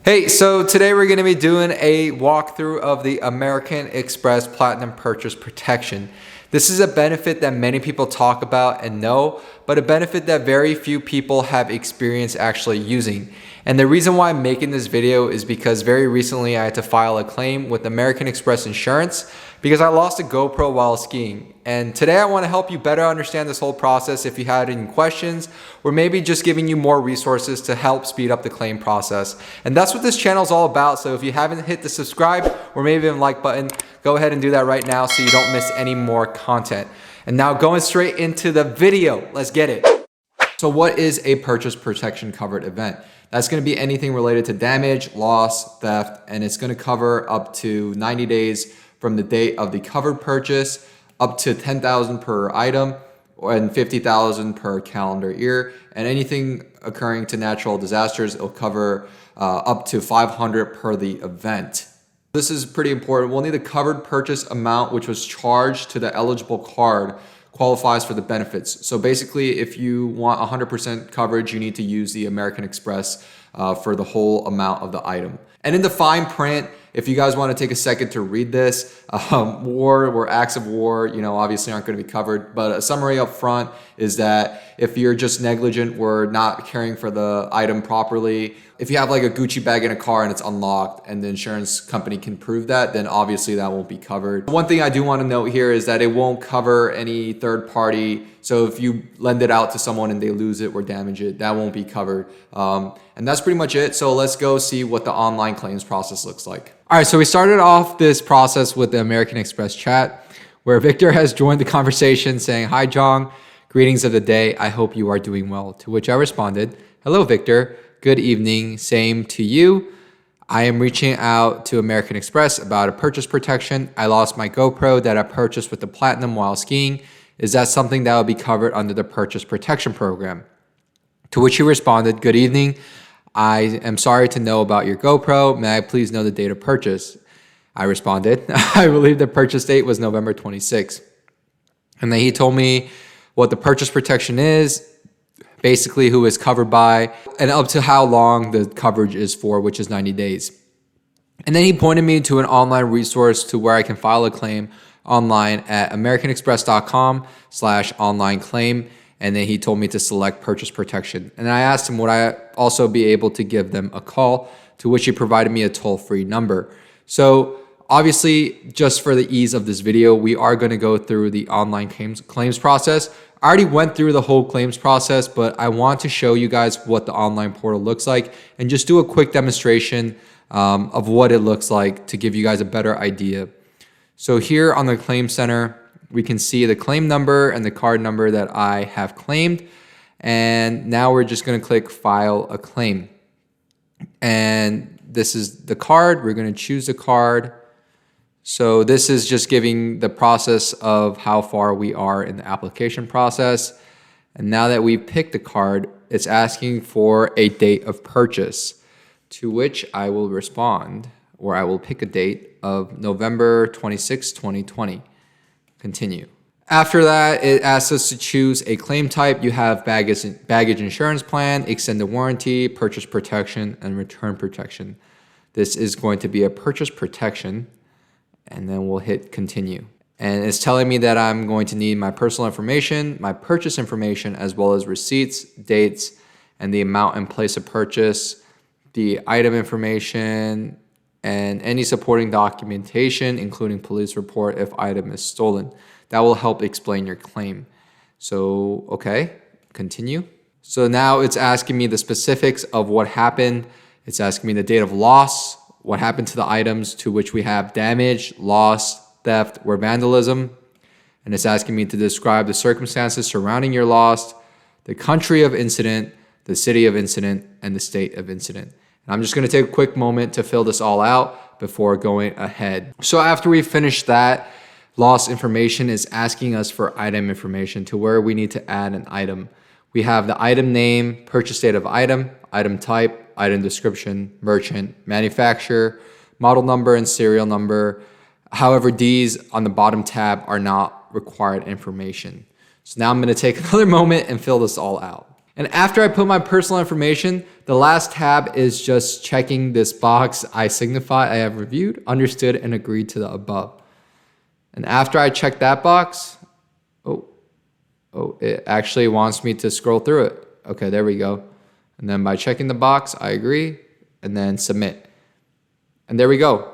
Hey, so today we're going to be doing a walkthrough of the American Express Platinum Purchase Protection. This is a benefit that many people talk about and know, but a benefit that very few people have experience actually using. And the reason why I'm making this video is because very recently I had to file a claim with American Express Insurance because I lost a GoPro while skiing. And today I want to help you better understand this whole process if you had any questions, or maybe just giving you more resources to help speed up the claim process. And that's what this channel is all about. So if you haven't hit the subscribe or maybe even like button, go ahead and do that right now so you don't miss any more content. And now going straight into the video, let's get it. So what is a purchase protection covered event? That's going to be anything related to damage, loss, theft, and it's going to cover up to 90 days from the date of the covered purchase, up to $10,000 per item, and $50,000 per calendar year. And anything occurring to natural disasters, it'll cover up to $500 per the event. This is pretty important. We'll need the covered purchase amount, which was charged to the eligible card, qualifies for the benefits. So basically, if you want 100% coverage, you need to use the American Express for the whole amount of the item. And in the fine print, if you guys want to take a second to read this, war or acts of war, obviously aren't going to be covered. But a summary up front is that if you're just negligent or not caring for the item properly, if you have like a Gucci bag in a car and it's unlocked and the insurance company can prove that, then obviously that won't be covered. One thing I do want to note here is that it won't cover any third party. So if you lend it out to someone and they lose it or damage it, that won't be covered. And that's pretty much it. So let's go see what the online claims process looks like. All right, so we started off this process with the American Express chat where Victor has joined the conversation saying, "Hi, Jong, greetings of the day. I hope you are doing well." To which I responded, "Hello, Victor. Good evening. Same to you. I am reaching out to American Express about a purchase protection. I lost my GoPro that I purchased with the Platinum while skiing. Is that something that will be covered under the purchase protection program?" To which he responded, "Good evening. I am sorry to know about your GoPro. May I please know the date of purchase?" I responded, "I believe the purchase date was November 26th. And then he told me what the purchase protection is, basically who is covered by, and up to how long the coverage is for, which is 90 days. And then he pointed me to an online resource to where I can file a claim online at americanexpress.com/online claim. And then he told me to select purchase protection. And I asked him would I also be able to give them a call, to which he provided me a toll-free number. So obviously, just for the ease of this video, we are going to go through the online claims process. I already went through the whole claims process, but I want to show you guys what the online portal looks like and just do a quick demonstration of what it looks like to give you guys a better idea. So here on the Claim Center, we can see the claim number and the card number that I have claimed. And now we're just going to click File a Claim. And this is the card. We're going to choose the card. So this is just giving the process of how far we are in the application process. And now that we've picked the card, it's asking for a date of purchase, to which I will respond, or I will pick a date of November 26, 2020. Continue. After that, it asks us to choose a claim type. You have baggage insurance plan, extended warranty, purchase protection, and return protection. This is going to be a purchase protection, and then we'll hit continue. And it's telling me that I'm going to need my personal information, my purchase information, as well as receipts, dates, and the amount and place of purchase, the item information, and any supporting documentation, including police report if item is stolen. That will help explain your claim. So, okay, continue. So now it's asking me the specifics of what happened. It's asking me the date of loss, what happened to the items, to which we have damage, loss, theft, or vandalism. And it's asking me to describe the circumstances surrounding your loss, the country of incident, the city of incident, and the state of incident. And I'm just going to take a quick moment to fill this all out before going ahead. So after we finish that, loss information is asking us for item information to where we need to add an item. We have the item name, purchase date of item, item type, item description, merchant, manufacturer, model number, and serial number. However, these on the bottom tab are not required information. So now I'm going to take another moment and fill this all out. And after I put my personal information, the last tab is just checking this box. I signify I have reviewed, understood, and agreed to the above. And after I check that box, it actually wants me to scroll through it. Okay, there we go. And then by checking the box, I agree, and then submit. And there we go.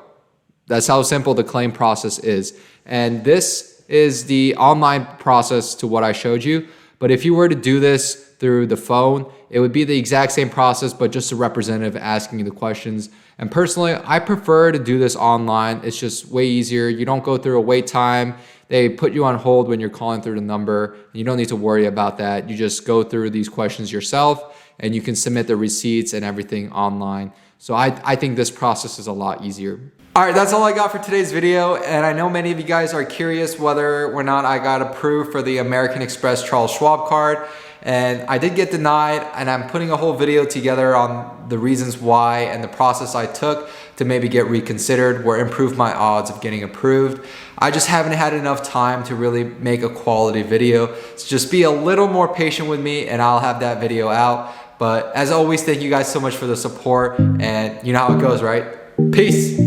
That's how simple the claim process is. And this is the online process to what I showed you. But if you were to do this through the phone, it would be the exact same process, but just a representative asking you the questions. And personally, I prefer to do this online. It's just way easier. You don't go through a wait time. They put you on hold when you're calling through the number. You don't need to worry about that. You just go through these questions yourself and you can submit the receipts and everything online. So I think this process is a lot easier. All right, that's all I got for today's video. And I know many of you guys are curious whether or not I got approved for the American Express Charles Schwab card. And I did get denied, and I'm putting a whole video together on the reasons why and the process I took to maybe get reconsidered or improve my odds of getting approved. I just haven't had enough time to really make a quality video. So just be a little more patient with me and I'll have that video out. But as always, thank you guys so much for the support, and you know how it goes, right? Peace.